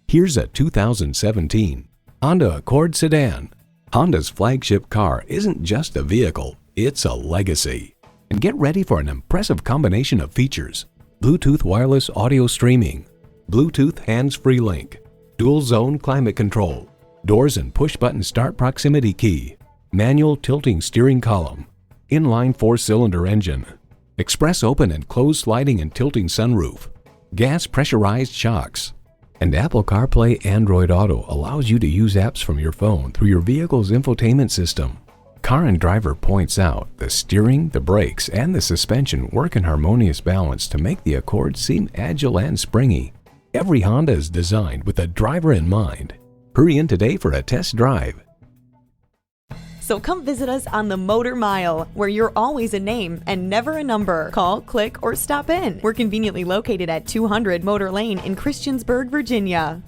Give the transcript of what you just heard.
Here's a 2017 Honda Accord sedan. Honda's flagship car isn't just a vehicle, it's a legacy. And get ready for an impressive combination of features: Bluetooth wireless audio streaming, Bluetooth hands-free link, dual zone climate control, doors and push-button start proximity key, manual tilting steering column, inline 4-cylinder engine, express open and closed sliding and tilting sunroof, gas pressurized shocks, and Apple CarPlay Android Auto allows you to use apps from your phone through your vehicle's infotainment system. Car and Driver points out the steering, the brakes, and the suspension work in harmonious balance to make the Accord seem agile and springy. Every Honda is designed with the driver in mind. Hurry in today for a test drive. So come visit us on the Motor Mile, where you're always a name and never a number. Call, click, or stop in. We're conveniently located at 200 Motor Lane in Christiansburg, Virginia.